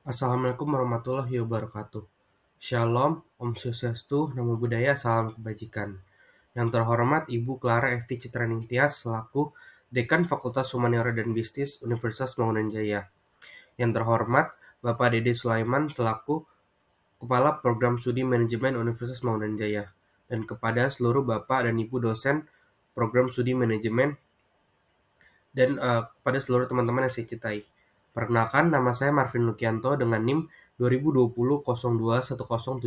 Assalamualaikum warahmatullahi wabarakatuh. Shalom, Om Swastiastu, Namo Buddhaya, Salam Kebajikan. Yang terhormat Ibu Clara Evi Citranintias selaku Dekan Fakultas Humaniora dan Bisnis Universitas Bangunan Jaya. Yang terhormat Bapak Dede Sulaiman selaku Kepala Program Studi Manajemen Universitas Bangunan Jaya. Dan kepada seluruh Bapak dan Ibu dosen Program Studi Manajemen dan kepada seluruh teman-teman yang saya cintai. Perkenalkan, nama saya Marvin Lukianto dengan NIM 2020-02-1074.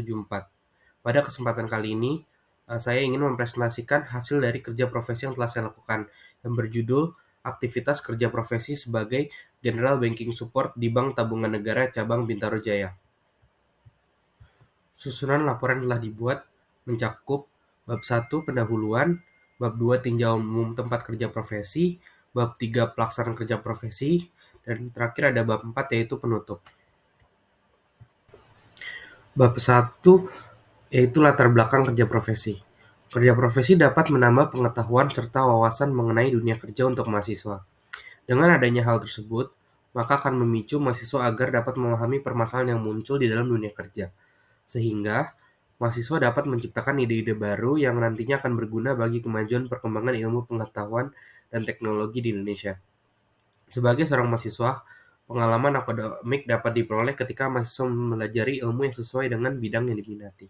Pada kesempatan kali ini, saya ingin mempresentasikan hasil dari kerja profesi yang telah saya lakukan, yang berjudul Aktivitas Kerja Profesi sebagai General Banking Support di Bank Tabungan Negara Cabang Bintaro Jaya. Susunan laporan telah dibuat mencakup Bab 1 Pendahuluan, Bab 2 Tinjauan Umum Tempat Kerja Profesi, Bab 3 Pelaksanaan Kerja Profesi, dan terakhir ada Bab 4 yaitu Penutup. Bab 1 yaitu latar belakang kerja profesi. Kerja profesi dapat menambah pengetahuan serta wawasan mengenai dunia kerja untuk mahasiswa. Dengan adanya hal tersebut, maka akan memicu mahasiswa agar dapat memahami permasalahan yang muncul di dalam dunia kerja, sehingga mahasiswa dapat menciptakan ide-ide baru yang nantinya akan berguna bagi kemajuan perkembangan ilmu pengetahuan dan teknologi di Indonesia. Sebagai seorang mahasiswa, pengalaman akademik dapat diperoleh ketika mahasiswa mempelajari ilmu yang sesuai dengan bidang yang diminati.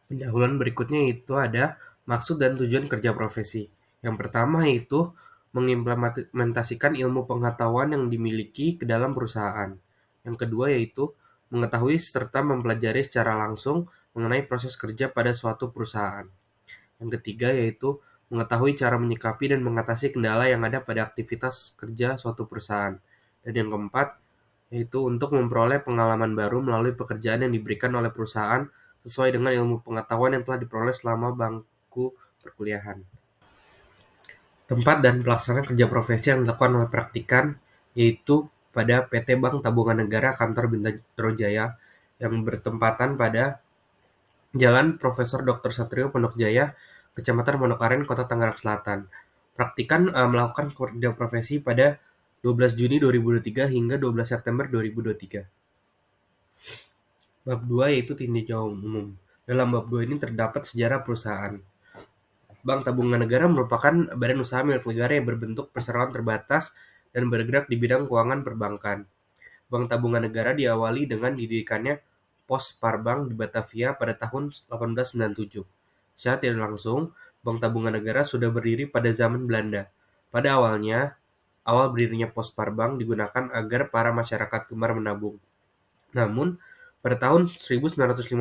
Pendahuluan berikutnya itu ada maksud dan tujuan kerja profesi. Yang pertama yaitu mengimplementasikan ilmu pengetahuan yang dimiliki ke dalam perusahaan. Yang kedua yaitu mengetahui serta mempelajari secara langsung mengenai proses kerja pada suatu perusahaan. Yang ketiga yaitu mengetahui cara menyikapi dan mengatasi kendala yang ada pada aktivitas kerja suatu perusahaan. Dan yang keempat yaitu untuk memperoleh pengalaman baru melalui pekerjaan yang diberikan oleh perusahaan sesuai dengan ilmu pengetahuan yang telah diperoleh selama bangku perkuliahan. Tempat dan pelaksanaan kerja profesi yang dilakukan oleh praktikan yaitu pada PT Bank Tabungan Negara Kantor Bintaro Jaya yang bertempatan pada Jalan Profesor Dr. Satrio Pondok Jaya, Kecamatan Pondokaren, Kota Tangerang Selatan. Praktikan melakukan kerja profesi pada 12 Juni 2023 hingga 12 September 2023. Bab 2 yaitu tinjauan umum. Dalam bab 2 ini terdapat sejarah perusahaan. Bank Tabungan Negara merupakan badan usaha milik negara yang berbentuk perseroan terbatas dan bergerak di bidang keuangan perbankan. Bank Tabungan Negara diawali dengan didirikannya Pos Parbank di Batavia pada tahun 1897. Secara tidak langsung, Bank Tabungan Negara sudah berdiri pada zaman Belanda. Pada awalnya, awal berdirinya Pos Parbank digunakan agar para masyarakat gemar menabung. Namun, pada tahun 1950,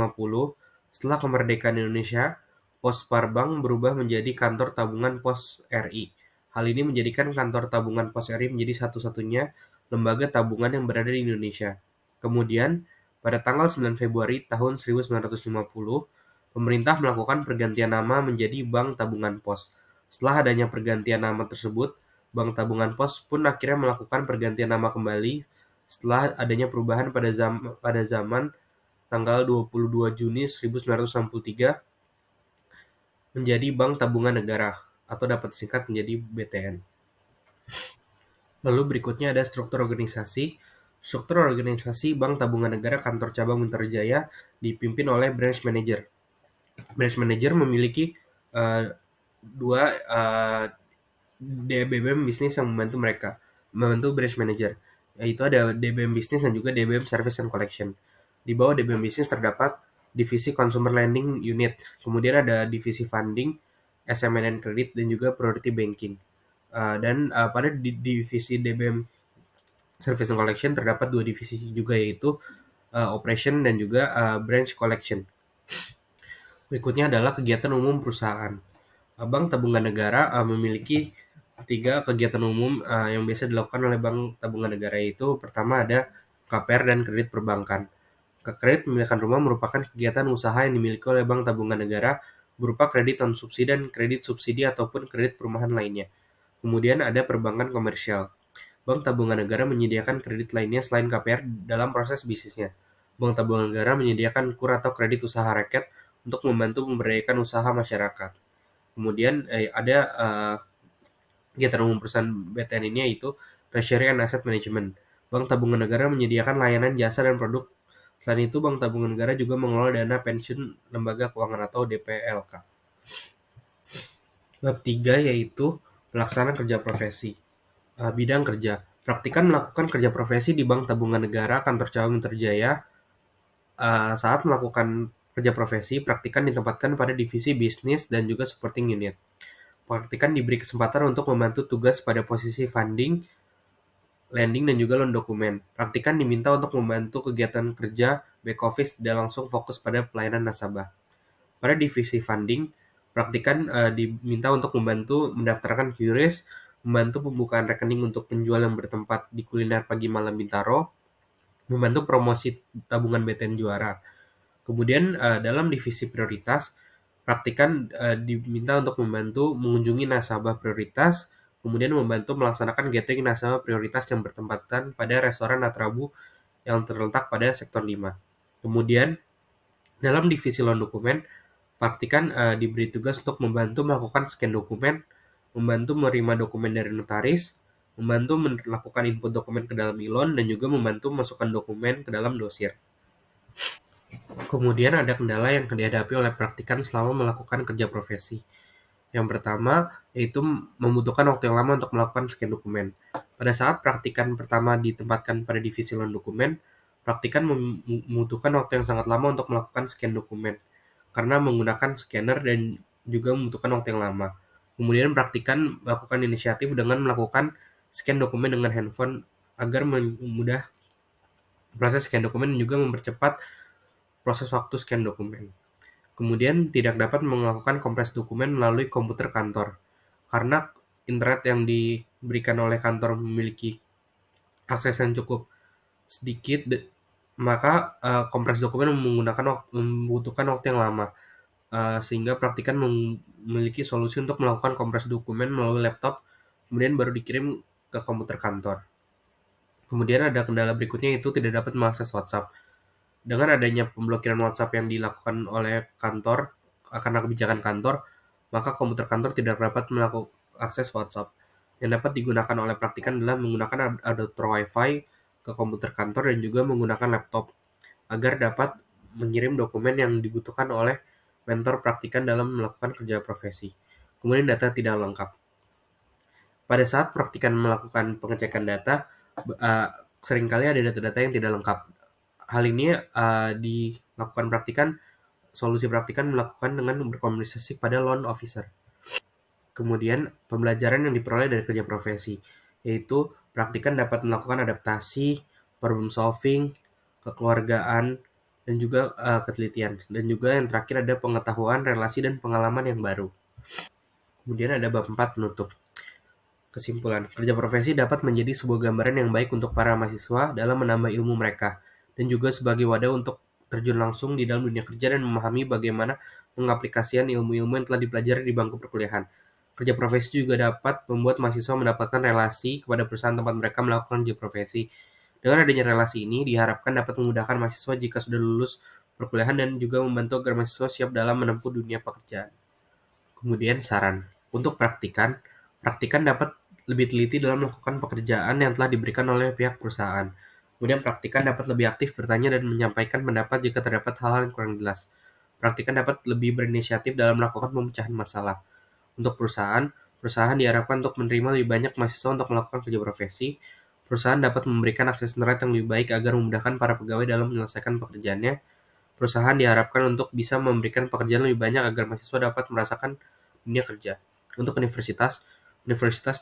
setelah kemerdekaan Indonesia, Pos Parbank berubah menjadi Kantor Tabungan Pos RI. Hal ini menjadikan Kantor Tabungan Pos RI menjadi satu-satunya lembaga tabungan yang berada di Indonesia. Kemudian, pada tanggal 9 Februari tahun 1950, pemerintah melakukan pergantian nama menjadi Bank Tabungan Pos. Setelah adanya pergantian nama tersebut, Bank Tabungan Pos pun akhirnya melakukan pergantian nama kembali setelah adanya perubahan pada zaman tanggal 22 Juni 1963 menjadi Bank Tabungan Negara atau dapat disingkat menjadi BTN. Lalu berikutnya ada struktur organisasi. Struktur organisasi Bank Tabungan Negara Kantor Cabang Bintaro Jaya dipimpin oleh branch manager. Branch manager memiliki dua DBM bisnis yang membantu branch manager, yaitu ada DBM bisnis dan juga DBM service and collection. Di bawah DBM bisnis terdapat divisi consumer lending unit, kemudian ada divisi funding, SMN credit, dan juga priority banking. Dan pada divisi DBM service and collection terdapat dua divisi juga, yaitu operation dan juga branch collection. Berikutnya adalah kegiatan umum perusahaan. Bank Tabungan Negara memiliki 3 kegiatan umum yang biasa dilakukan oleh Bank Tabungan Negara, yaitu pertama ada KPR dan kredit perbankan. Kredit pemilikan rumah merupakan kegiatan usaha yang dimiliki oleh Bank Tabungan Negara berupa kredit non-subsidi dan kredit subsidi ataupun kredit perumahan lainnya. Kemudian ada perbankan komersial. Bank Tabungan Negara menyediakan kredit lainnya selain KPR dalam proses bisnisnya. Bank Tabungan Negara menyediakan KUR atau kredit usaha rakyat untuk membantu memberdayakan usaha masyarakat. Kemudian ada kegiatan umum perusahaan BTN ini yaitu Treasury and Asset Management. Bank Tabungan Negara menyediakan layanan jasa dan produk. Selain itu, Bank Tabungan Negara juga mengelola dana pensiun lembaga keuangan atau DPLK. Bab 3 yaitu pelaksanaan kerja profesi. Bidang kerja. Praktikan melakukan kerja profesi di Bank Tabungan Negara Kantor Cabang Terjaya. Saat melakukan kerja profesi, praktikan ditempatkan pada divisi bisnis dan juga supporting unit. Praktikan diberi kesempatan untuk membantu tugas pada posisi funding, lending, dan juga loan dokumen. Praktikan diminta untuk membantu kegiatan kerja back office dan langsung fokus pada pelayanan nasabah. Pada divisi funding, praktikan diminta untuk membantu mendaftarkan QRIS, membantu pembukaan rekening untuk penjual yang bertempat di kuliner pagi malam Bintaro, membantu promosi tabungan BTN Juara. Kemudian dalam divisi prioritas, praktikan diminta untuk membantu mengunjungi nasabah prioritas, kemudian membantu melaksanakan gathering nasabah prioritas yang bertempatan pada restoran Natrabu yang terletak pada sektor 5. Kemudian dalam divisi loan dokumen, praktikan diberi tugas untuk membantu melakukan scan dokumen, membantu menerima dokumen dari notaris, membantu melakukan input dokumen ke dalam e-loan, dan juga membantu memasukkan dokumen ke dalam dosir. Kemudian ada kendala yang dihadapi oleh praktikan selama melakukan kerja profesi. Yang pertama, yaitu membutuhkan waktu yang lama untuk melakukan scan dokumen. Pada saat praktikan pertama ditempatkan pada divisi loan dokumen, praktikan membutuhkan waktu yang sangat lama untuk melakukan scan dokumen, karena menggunakan scanner dan juga membutuhkan waktu yang lama. Kemudian praktikan melakukan inisiatif dengan melakukan scan dokumen dengan handphone agar memudah proses scan dokumen dan juga mempercepat proses waktu scan dokumen. Kemudian tidak dapat melakukan kompres dokumen melalui komputer kantor, karena internet yang diberikan oleh kantor memiliki akses yang cukup sedikit, maka kompres dokumen membutuhkan waktu yang lama, sehingga praktikan memiliki solusi untuk melakukan kompres dokumen melalui laptop, kemudian baru dikirim ke komputer kantor. Kemudian ada kendala berikutnya, yaitu tidak dapat mengakses WhatsApp. Dengan adanya pemblokiran WhatsApp yang dilakukan oleh kantor karena kebijakan kantor, maka komputer kantor tidak dapat melakukan akses WhatsApp. Yang dapat digunakan oleh praktikan adalah menggunakan adapter Wi-Fi ke komputer kantor dan juga menggunakan laptop agar dapat mengirim dokumen yang dibutuhkan oleh mentor praktikan dalam melakukan kerja profesi. Kemudian data tidak lengkap. Pada saat praktikan melakukan pengecekan data, seringkali ada data-data yang tidak lengkap. Hal ini dilakukan praktikan, solusi praktikan melakukan dengan berkomunikasi pada loan officer. Kemudian pembelajaran yang diperoleh dari kerja profesi, yaitu praktikan dapat melakukan adaptasi, problem solving, kekeluargaan, dan juga ketelitian. Dan juga yang terakhir ada pengetahuan, relasi, dan pengalaman yang baru. Kemudian ada bab 4 penutup. Kesimpulan, kerja profesi dapat menjadi sebuah gambaran yang baik untuk para mahasiswa dalam menambah ilmu mereka, dan juga sebagai wadah untuk terjun langsung di dalam dunia kerja dan memahami bagaimana mengaplikasikan ilmu-ilmu yang telah dipelajari di bangku perkuliahan. Kerja profesi juga dapat membuat mahasiswa mendapatkan relasi kepada perusahaan tempat mereka melakukan kerja profesi. Dengan adanya relasi ini, diharapkan dapat memudahkan mahasiswa jika sudah lulus perkuliahan dan juga membantu agar mahasiswa siap dalam menempuh dunia pekerjaan. Kemudian saran untuk praktikan dapat lebih teliti dalam melakukan pekerjaan yang telah diberikan oleh pihak perusahaan. Kemudian praktikan dapat lebih aktif bertanya dan menyampaikan pendapat jika terdapat hal-hal yang kurang jelas. Praktikan dapat lebih berinisiatif dalam melakukan pemecahan masalah. Untuk perusahaan diharapkan untuk menerima lebih banyak mahasiswa untuk melakukan kerja profesi. Perusahaan dapat memberikan akses internet yang lebih baik agar memudahkan para pegawai dalam menyelesaikan pekerjaannya. Perusahaan diharapkan untuk bisa memberikan pekerjaan lebih banyak agar mahasiswa dapat merasakan dunia kerja. Untuk universitas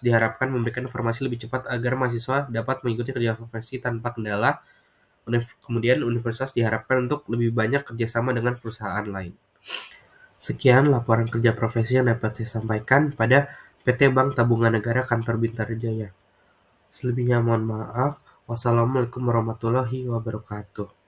diharapkan memberikan informasi lebih cepat agar mahasiswa dapat mengikuti kerja profesi tanpa kendala. Kemudian universitas diharapkan untuk lebih banyak kerjasama dengan perusahaan lain. Sekian laporan kerja profesi yang dapat saya sampaikan pada PT Bank Tabungan Negara Kantor Bintarjaya. Selebihnya mohon maaf. Wassalamualaikum warahmatullahi wabarakatuh.